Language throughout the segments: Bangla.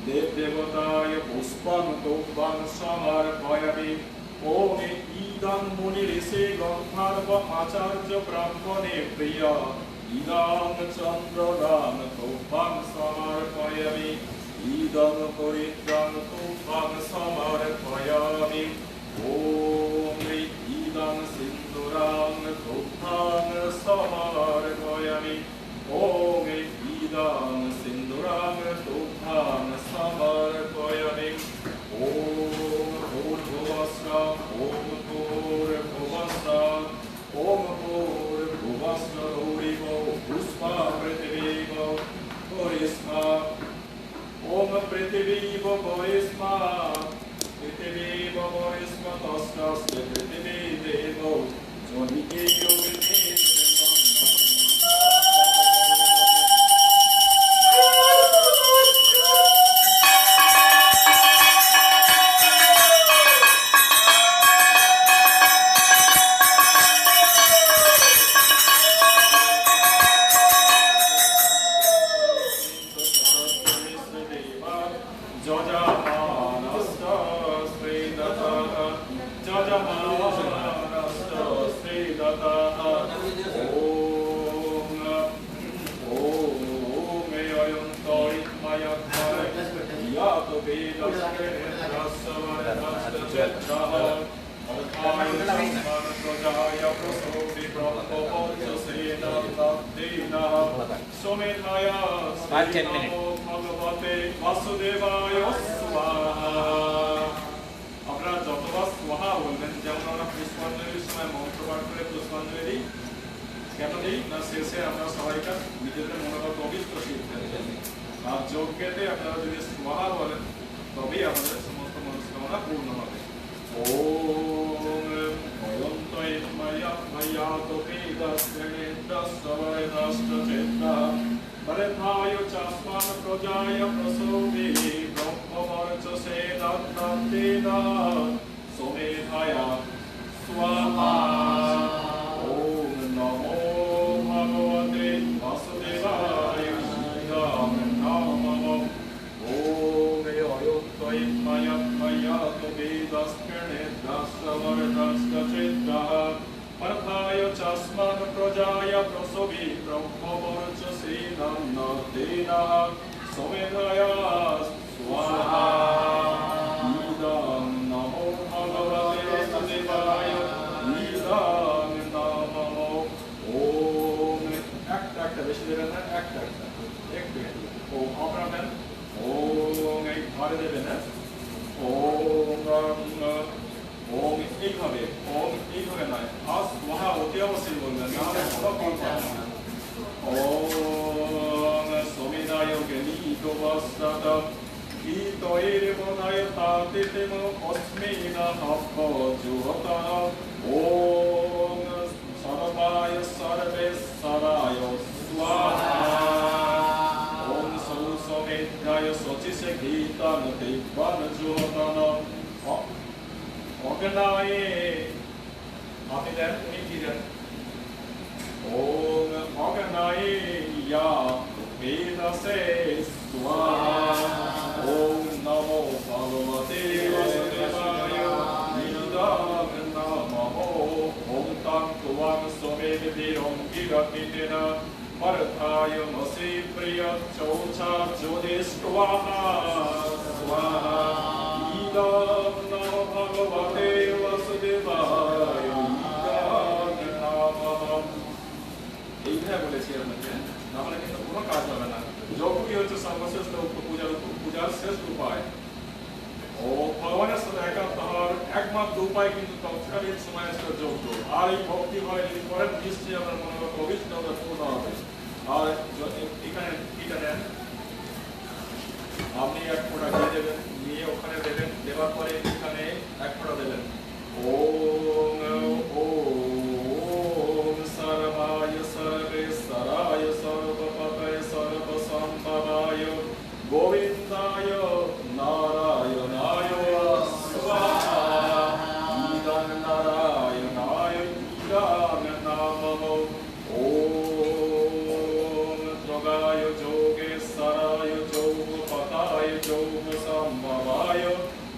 Dev Devotaya Puspam Topam Samar Payami देवान् मुनिऋषि गन्धर्व आचार्य ब्राह्मणे प्रिय इदं चन्द्रदां तुभ्यं समर्पयामि इदं परित्रां तुभ्यं समर्पयामि ॐ इदं सिन्दूरां तुभ्यं समर्पयामि ॐ इदं सिन्दूरां तुभ्यं समर्पयामि ॐ भूर्भुवस्सुः ॐ भूर्भुवस्सुः ॐ भूर्भुवस्सुः पुष्पा पृथिवीवो भूरिस्मा ॐ पृथिवीवो भूरिस्मा पृथिवीवो भूरिस्मा तस्मास्य पृथिवी देवो ज्वलितेयो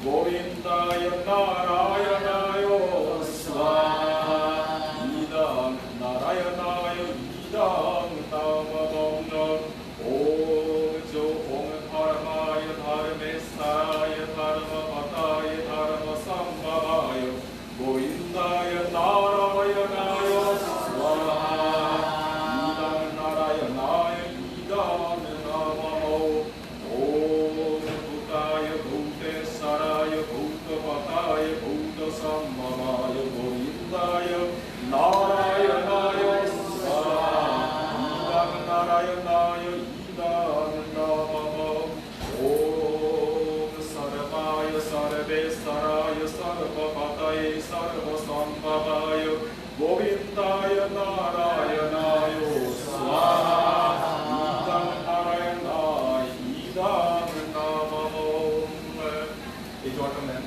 Govindayo Narayana सर्वपतये सर्वसम्भवाय गोविन्दाय नारायणाय स्वाहा इदं नारायणाय इदं नमः এই জলটা নেন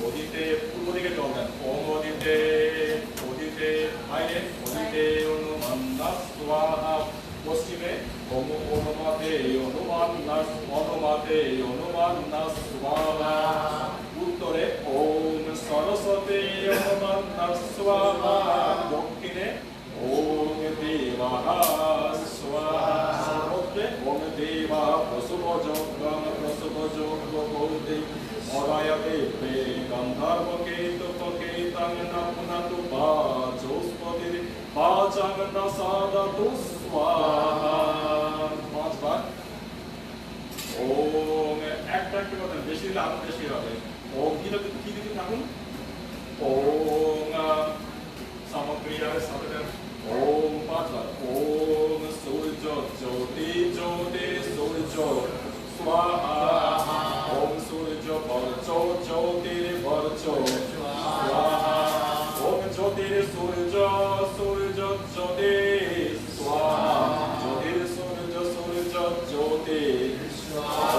অদিতে পূর্ব দিকে জল দেন ওম অদিতে অদিতে বাইরে অদিতে অনুমান্না স্বাহা পশ্চিমে ওম অনুমাতে অনুমান্না স্বাহা উত্তরে ওম সরস্বতী অনুমান্না স্বাহা দক্ষিণে ওম দেবাহা স্বাহা সর্বত্রে ওম দেবা প্রসুভযোগ্য বলতে অরায়তে পে গন্ধর্বকেতুপকেতাং নপুনাতু বাচস্পতির বাচাং নসাদতু স্বাহা পাঁচবার ওম একটা কথা বেশি লাভ বেশি হবে ওম কি দিতে থাকুন ওম সামগ্রীর সাথে ওম পাঁচবার ওম সূর্য জ্যোতি জ্যোতি সূর্য स्वाहा ओम सूर्य वर्चो ज्योतिर्वर्चो स्वाहा ओम ज्योतिर्सूर्य सूर्य ज्योति स्वाहा ज्योतिर्सूर्य सूर्य ज्योति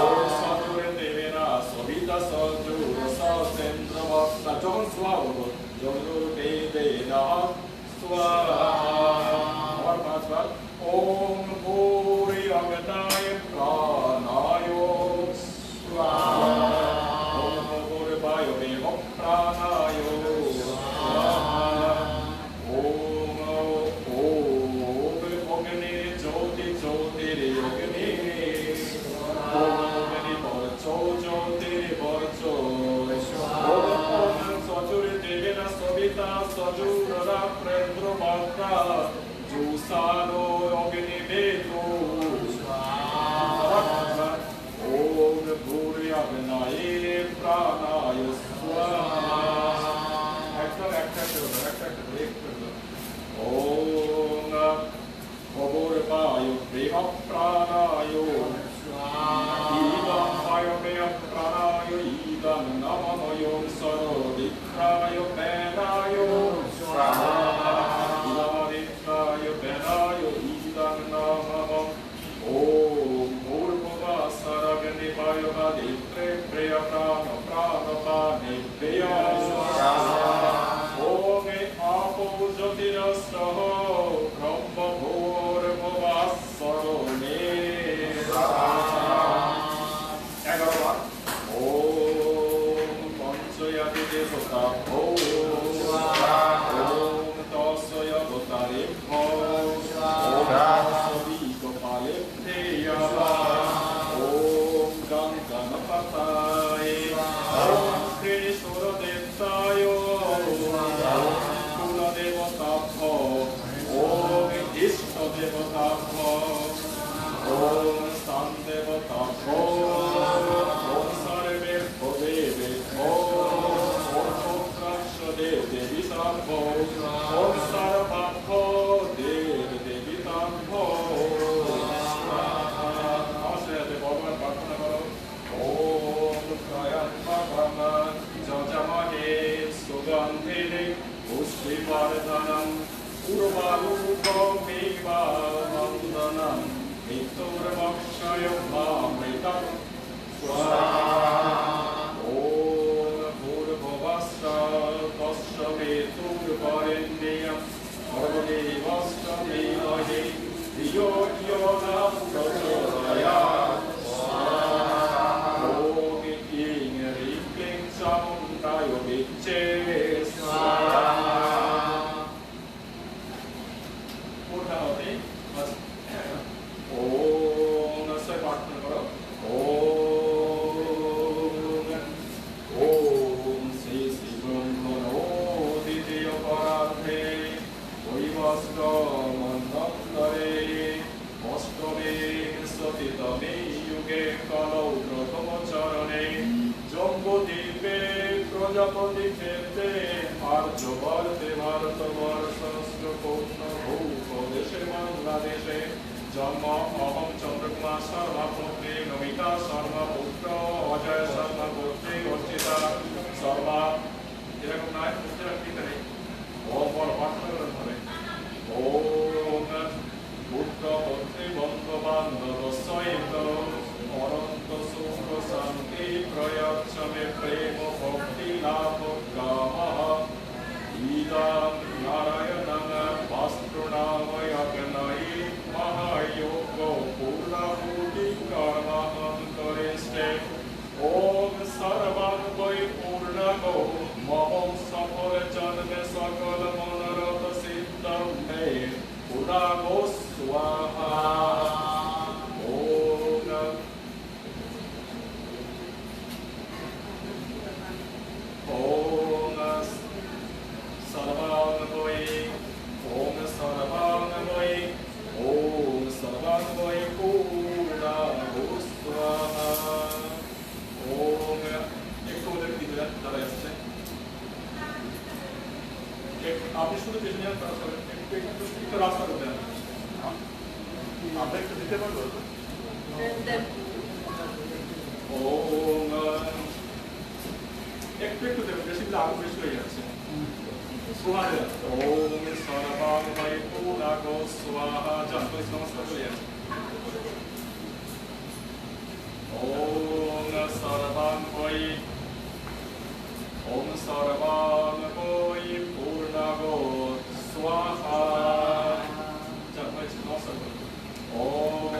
ओम सदुर्देवेना सविता सजुर सचन्द्रवत्ता যখন स्वाहा जगुर्देवेना स्वाहा और पांचবার ओम भूरि अग्नाय प्राणाय स्वाहा ओम भूर्भुवः प्राणाय स्वाहा ओम अग्नि ज्योति ज्योतिरग्नि ओम अग्निवर्चो ज्योतिर्वर्चो ओम सजुर्देवेन सविता सजुरप्रेन्द्रवत्ता जुसानो अग्निवेदो स्वाहा ओम भूरि अग्नाय प्राणाय स्वाहा ओम भूर्भुवः प्राणाय इदं वायव्य प्राणाय इदं नमः सरोदित्राय वेदाय स्वाहा बेनाय इदं नमः ओम भूर्भुवः सरग्निवायुवदित्रे प्रिय प्राणपाने प्रिय स्वाहा ओम आपो ज्योतिरस्तः ब्रह्म भूर्भुवः सरोने स्वाहा 11 বার ओम पंचयाति देवता ओम स्वाहा ओम तस्य अवतारे ओम गोपाले ओम गणपताय ओम कृष्णदेवताय ओम कुलदेवताभ्यो ओम इष्टदेवताभ्यो ओम स्थानदेवताभ्यो ओम सर्वेभ्यो देवेभ्यो ओम पुत्रक्षदेवदेवीताभ्यो ओम सर्वाभ्यो देवदेवीताभ्यो पुष्टिवर्धनम् उर्वारूपमेवावन्दनम् मृत्युर्मक्षयमामृतम् स्वाहा ॐ भूर्भुवस्सः तस्य पितुर्वरेण्यम् भर्गदेवस्य धीमहि धियो यो नः प्रचोदयात् स्वाहा ॐ ह्रीं ह्रीं क्लीं चामुण्डाय विच्चे स्वाहा ओम से प्रार्थना करो ओम श्री श्री ब्रह्मणो द्वितीय परार्थे वैवस्वमन्वन्तरे अष्टमे सतितमे युगे कलौ प्रथमचरणे जम्बुद्वीपे प्रजापतिक्षेत्रे आर्यवर्ते भारतवर्षस्य पूर्णभूप्रदेशे बांग्लादेशे जन्म अहम चंद्रकुमार शर्मा पुत्री नमिता जय शर्मा गोत्री गोचिता सर्वा এরকম নয় মুখের ভিতরে ওম বল পাঠনা করতে হবে ওম বুদ্ধ ভক্তি বন্ধবান্ধব সহিত অনন্ত সুখ শান্তি প্রয়চ্ছমে প্রেম ভক্তি লাভ কামঃ ইদং নারায়ণং বাস্ত্রণাময়গ্নৈ মহায়োগ পূর্ণভূতি কর্মহং করিষ্যে ওম সর্বং বৈ পূর্ণগো মম সফল জন্মে সকল মনোরথ সিদ্ধং মে পুরাগো স্বাহা ওম ওম সর্বং বৈ ওম সর্বং বৈ ওম সর্বং বৈ পুরাগো স্বাহা ওম একটু ওদের দিকে দাঁড়ায় আসছে আপনি শুধু পেছনে যান তারা সবাই একটু রাস্তা করতে যান আমরা একটু দিতে পারবো ওম একটু একটু দেবেন বেশি দিলে আরো বেশি হয়ে যাচ্ছে সোহাদে ওম সর্বাং বৈ পুরাগো স্বাহা যান তো নমস্কার বলে যান ওম সর্বাং বৈ ওম সর্বাং বৈ পূর্ণাগো স্বাহা যান ভাই নমস্কার বলে ওম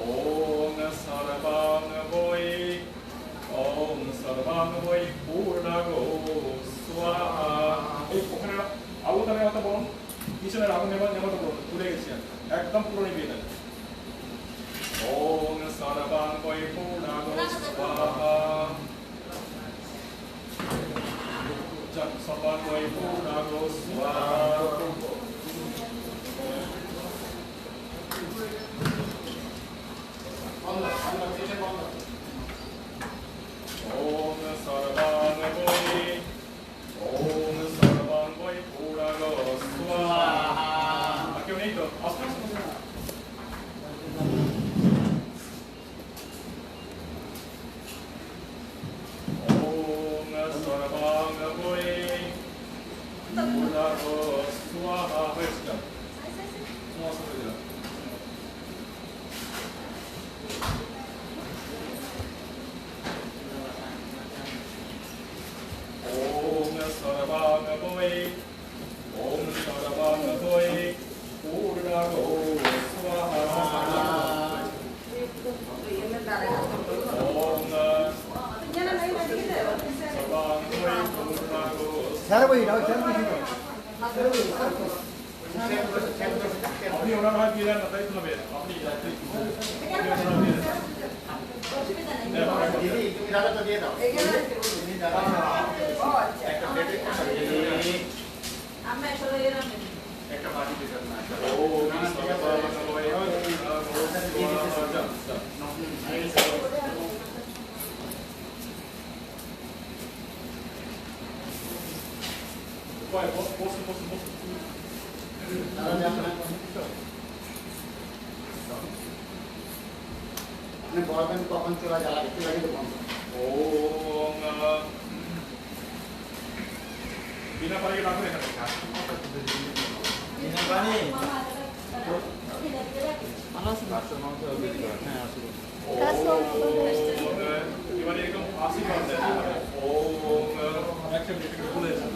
ওম সর্বাং বৈ ওম সর্বাং বৈ পূর্ণাগো স্বাহা এই ওখানে আগুনটা নেওয়াটা বলুন পিছনের আগুন নেওয়াটা বলুন ভুলে গেছি একদম পুরো নিভিয়ে দেন ওম সর্বাং বৈ পূর্ণাগো স্বাহা যান সর্বাং বৈ পূর্ণাগো স্বাহা ওম সর্বাং বৈ ওম সর্বাং বৈ পূর্ণাগো স্বাহা কেউ নেই তো আস্তে আস্তে ওম সর্বাং বৈ পূর্ণাগো স্বাহা হয়েছে নমস্কার হয়ে যান ওম সর্বাং বৈ ওম সর্বাং বৈ পূর্ণাগো স্বাহা ওম সর্বাং বৈ পূর্ণাগো আপনি ওনার হাত দিয়ে দেন না তাই তো হবে আপনি একটা বাটি দিতে না ও বলবেন কখন চলে যাওয়া একটু লাগে তো বন্ধ ওম বিনা পানি রাখুন এখানে বিনা পানি এবারে এরকম আশীর্বাদ দেন ওম একটা মিনিট ভুলে যান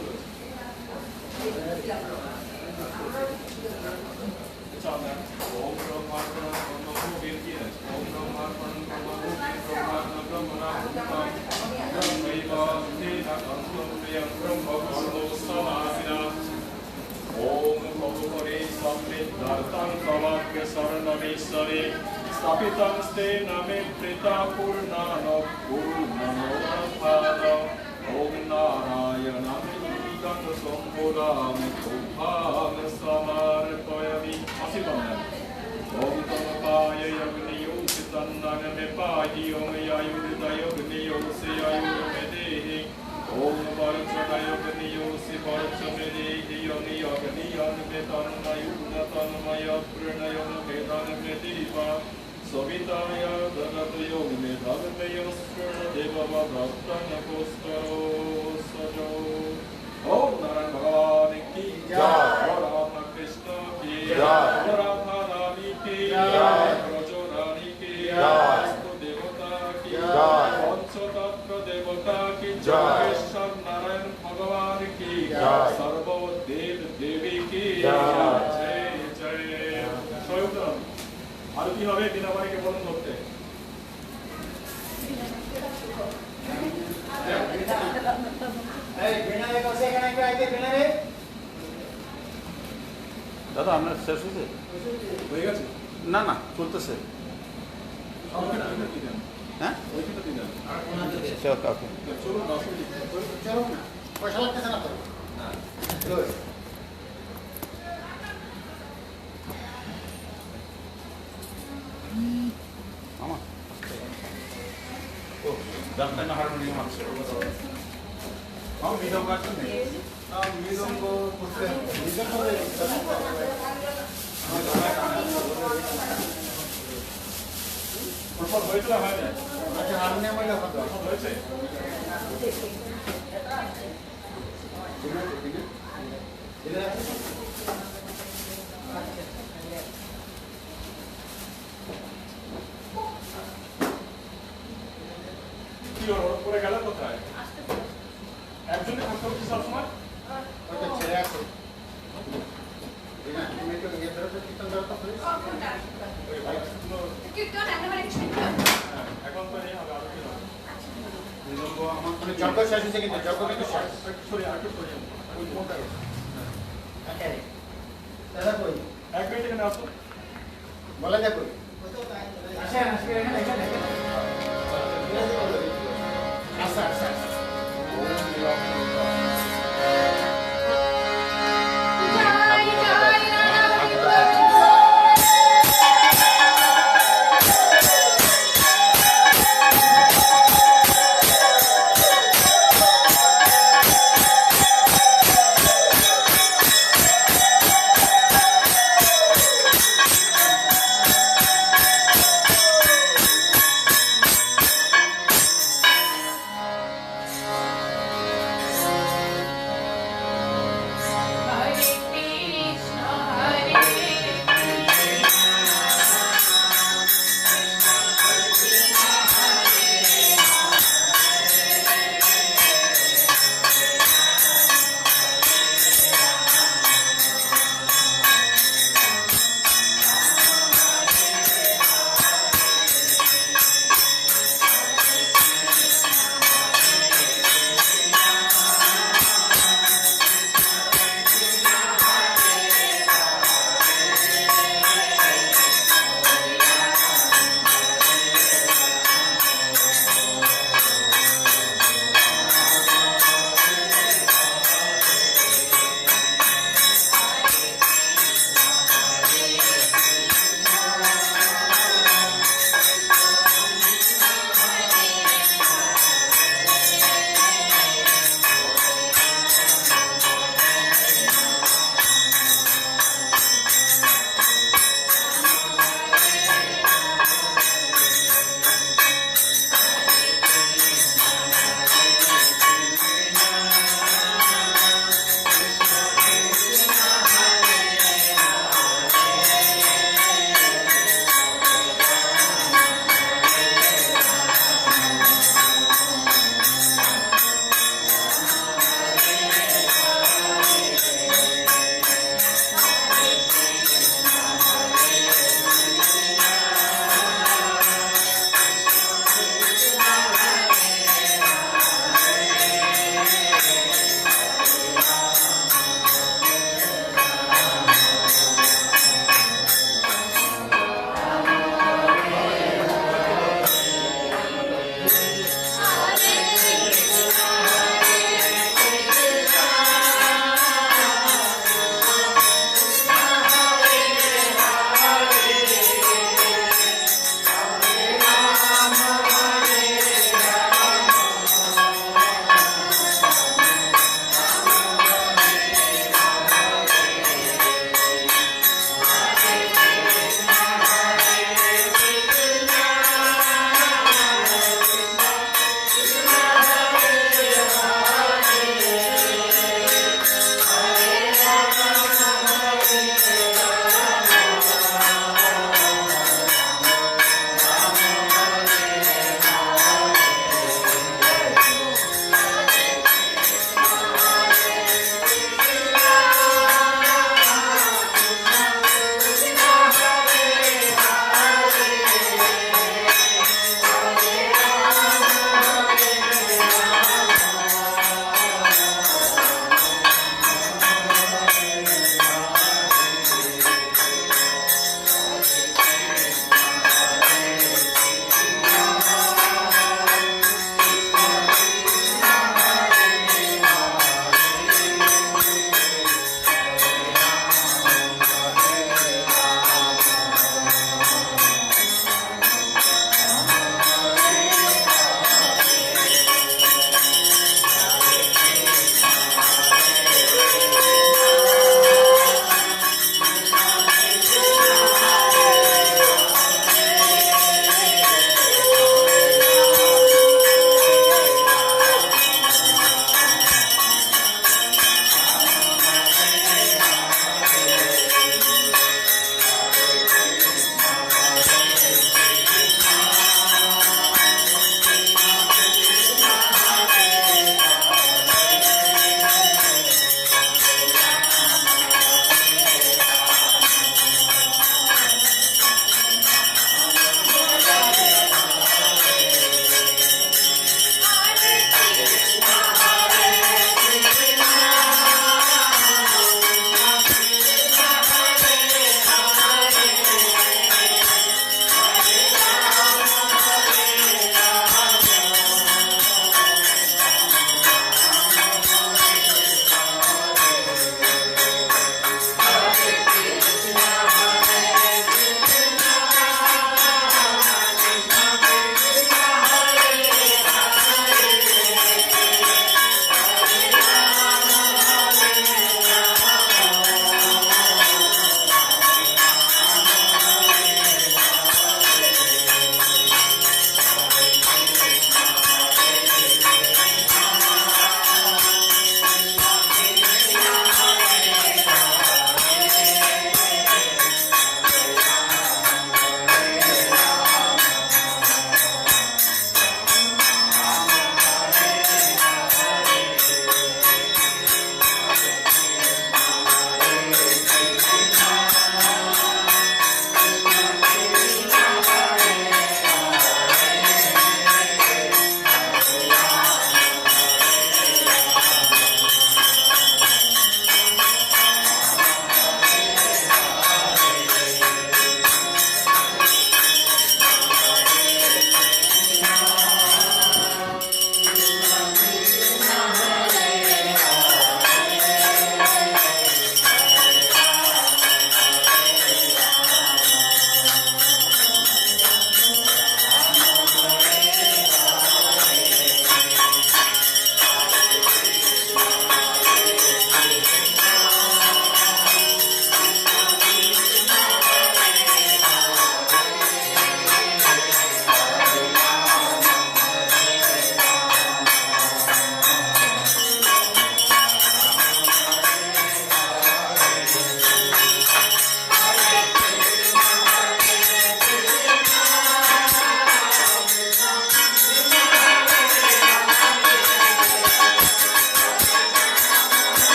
ওম ব্রহ্মার্পণম ব্রহ্মভূ বীর্যে ওম ব্রহ্মার্পণম ব্রহ্মভূ ব্রহ্মার্পণম ব্রহ্মণাভূতম ব্রহ্মৈব তেনাকন্তম প্রিয়ং ব্রহ্মকর্মো সমাসিনা ওম ভগবতে সমৃদ্ধার্থং তবাক্য শরণমেশ্বরে স্থাপিতং স্তেন মে প্রীতা পূর্ণান পূর্ণমোরভাদ ওম নারায়ণং গঙ্গ সম্পদাম তুভ্যাং সমর্পয়ামি আশীর্বাদ ওম তমপায় যজ্ঞনিয়োগি তন্নং মে পাহি ওম আয়ুর্দয়োগনিয়োগসে আয়ুর্মে দেহি Om Varjanayogniyosi Varjanayogniyanmetanayunatanmaya Pranayanamedanamediva Savitaya Dagatayogmedagatayospranadevavavratanakoskaro Sajo Om Naran Bhagavan ki Jai. Om Radha Krishna ki Jai. Om Radha Rani ki Jai. Braja Rani ki Jai. Vastu Devata ki Jai. Panchatattva Devata ki Jai. Jogeshwar Narayan Bhagavan ki Jai. Sarva Dev Devi ki Jai. Jai Jai সয়ুতরাম আর কি হবে বিনা বাড়িকে বরণ করতে এই বিনা রে কসে এখানে একটু আইতে বিনা রে দাদা আপনার শেষ হয়েছে? হয়ে গেছে না না চলতেছে। ওইখানে কি দেন হ্যাঁ ওইখানে কি দেন আর কোন আছে চল কাকু চলুন বাসে চলো না পয়সা লাগতেছে না তো চল আমার ও ডাক্তার হারমোনিয়াম আছে আমি ভিডিও কাটতে নেই মৃদঙ্গ করতে মৃদঙ্গ প্রপার হয়েছিল হয় না আচ্ছা হারমোনিয়াম হইলে কত হয়েছে কি ওর পরে গেল কোথায় একজনই থাকতে হচ্ছে সবসময় ওটা ছেড়ে আছে তুমি একটু ইয়ে ধরো তো কীর্তন ধরো তো প্লিজ ওই বাইকগুলো এখন তো নেই হবে আরো কি হবে মৃদঙ্গ আমার মানে যজ্ঞ শেষ হয়েছে কিন্তু যজ্ঞ কিন্তু শেষ একটু সরিয়ে একটু সরিয়ে ওই কোনটা দাদা কই এক মিনিট এখানে আসো বলা যাক কই আসেন আসেন এখানে এখানে আচ্ছা আচ্ছা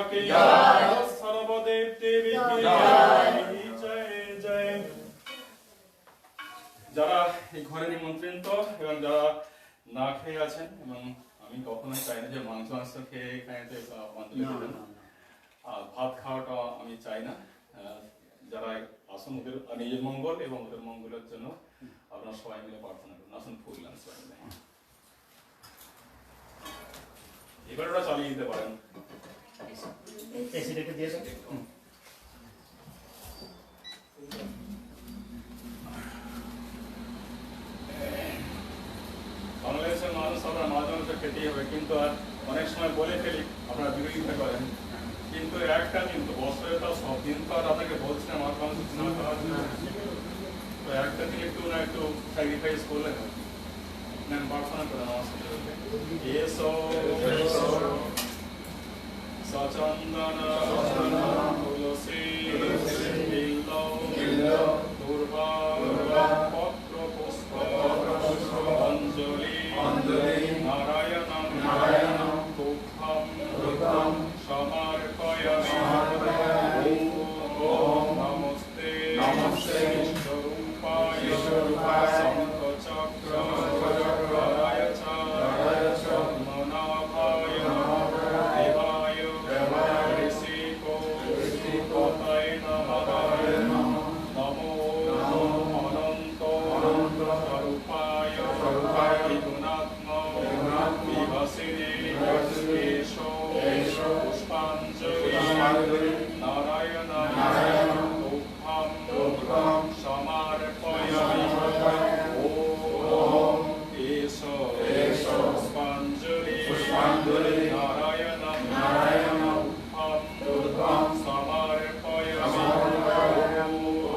की जय, सर्वदेव देवी की जय जय। যারা এই ঘরে নিমন্ত্রিত এবং যারা না খেয়ে আছেন, এবং আমি কখনোই চাই না যে মাংস খেয়ে এখানে অঞ্জলি দেবেন, আর ভাত খাওয়াটা আমি চাই না। যারা আসুন, ওদের নিজের মঙ্গল এবং ওদের মঙ্গলের জন্য আপনারা সবাই মিলে প্রার্থনা করুন। আসুন ফুল গান সবাই মিলে এবার ওরা চালিয়ে দিতে পারেন। এসিডেটে দিয়ে দাও। বাংলাদেশের মানুষ আমরা মাঝে মাঝে খেতেই হবে, কিন্তু আর অনেক সময় বলে ফেলি, আপনারা বিরোধিতা করেন, কিন্তু একটা দিন তো বছরে তো সব দিন তো আর আপনাকে বলছি না আমার মানুষ না করার জন্য, তো একটা দিন একটু না একটু স্যাক্রিফাইস করলে নেন, প্রার্থনা করেন আমার সাথে। এসো সচন্দন তুলসী বিল্ল দুর্বা পত্র পুষ্প অঞ্জলি নারায়ণম তুভ্যম সমর্পয়ামি। ওম নমস্তে বিশ্বরূপায় শঙ্খচক্রায় চ পদ্মনাভায় দেবায় ঋষিকোপতায় নমঃ। নমো অনন্ত স্বরূপায় বিভাসিনে এষো পুষ্পাঞ্জলি নারায়ণম তুভ্যম সমর্পয়ামি। ওম এষো পুষ্পাঞ্জলি নারায়ণম তুভ্যম সমর্পয়ামি।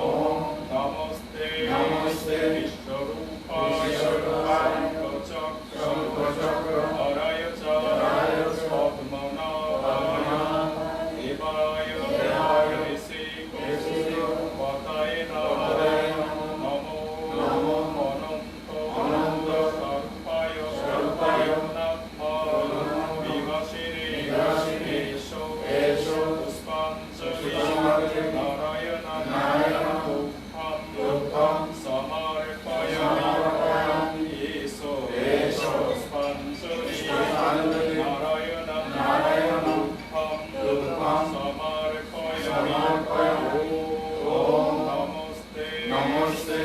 ওম নমস্তে বিশ্বরূপায় শঙ্খচক্রায় চ পদ্মনাভায় দেবায় ঋষিকোপতায় নমঃ। নমো অনন্ত স্বরূপায় বিভাসিনে এষো পুষ্পাঞ্জলি নারায়ণম তুভ্যম সমর্পয়ামি। এষো পুষ্পাঞ্জলি নারায়ণম তুভ্যম সমর্পয়ামি। ওম নমস্তে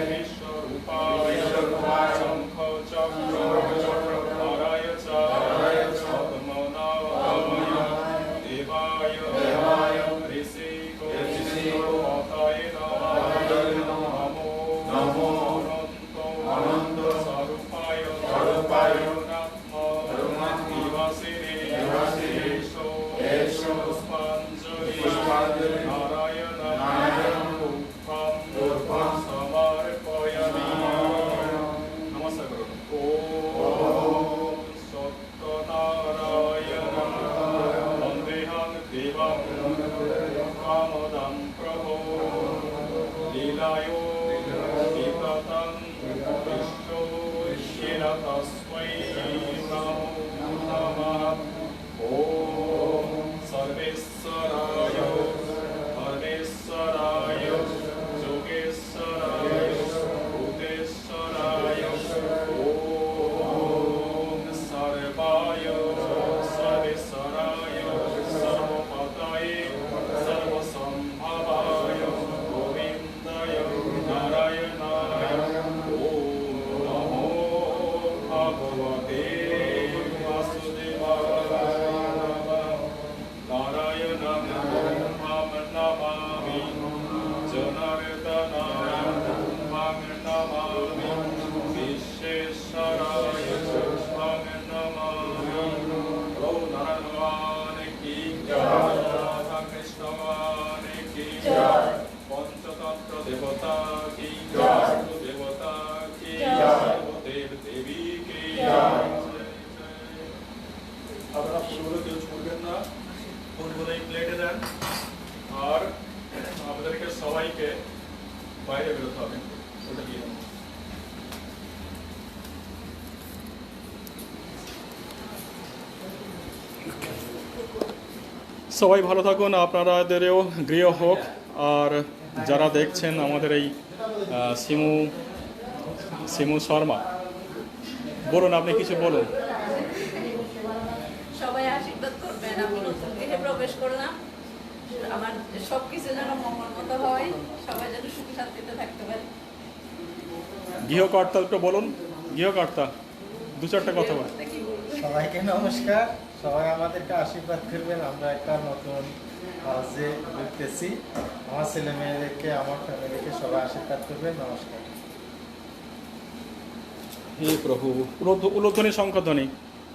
বিশ্বরূপায় শঙ্খচক্রায় চ পদ্মনাভায় দেবায় ঋষিকোপতায় নমঃ। নমো অনন্ত স্বরূপায় বিভাসিনে এষো পুষ্পাঞ্জলি নারায়ণম তুভ্যম সমর্পয়ামি। নমস্কার করুন। ওম সত্যনারায়ণং বন্দেহং দেবং কামদং প্রভো লীলায় বিততং বিশ্বস্যেন তস্मै নমো নমঃ। ওম সর্বেশ্বরায় পরমেশ্বরায় যোগেশ্বরায় ভূতেশ্বরায় ওম সর্বায় সর্বেশ্বরায় সর্বপদায় সর্বসম্ভবায় গোবিন্দায় নারায়ণায় ওম নমো ভগবতে বাসুদেবায় নারায়ণং তুভ্যম নমামি জনার্দনায় তুভ্যম নমামি বিশ্বেশ্বরায় তুভ্যম নমামি। ও নারায়ণ ভগবান কি জয়, রাধা কৃষ্ণ ভগবান কি জয়, পঞ্চতন্ত্র দেবতা কি জয়, দেবতা কি জয়, দেব দেবী কি জয়। আপনারা ফুলগুলো কেউ ছুঁড়বেন না, ফুলগুলো এই প্লেটে দেন, আর আপনাদেরকে সবাইকে বাইরে বেরোতে হবে, ওটা দিয়ে দেন। সবাই ভালো থাকুন, আপনাদেরও গৃহ হোক। আর যারা দেখছেন আমাদের এই সিমু সিমু শর্মা, বলুন, আপনি কিছু বলুন। সবাই আশীর্বাদ করবেন। আমি নতুন গৃহে প্রবেশ করলাম, আমার সবকিছু যেন মঙ্গল মতো হয়, সবাই যেন সুখী শান্তিতে থাকতে পারে। গৃহকর্তা একটু বলুন, গৃহকর্তা দু চারটা কথা বলুন। কি বলবো? সবাইকে নমস্কার। সবাই আমাদেরকে আশীর্বাদ করবেন। আমরা একটা নতুন হাউসে ঢুকতেছি। আমার ছেলে মেয়েদেরকে, আমার ফ্যামিলিকে সবাই আশীর্বাদ করবেন। নমস্কার। হে প্রভু, উলধ্বনি সংখ্যাধ্বনি।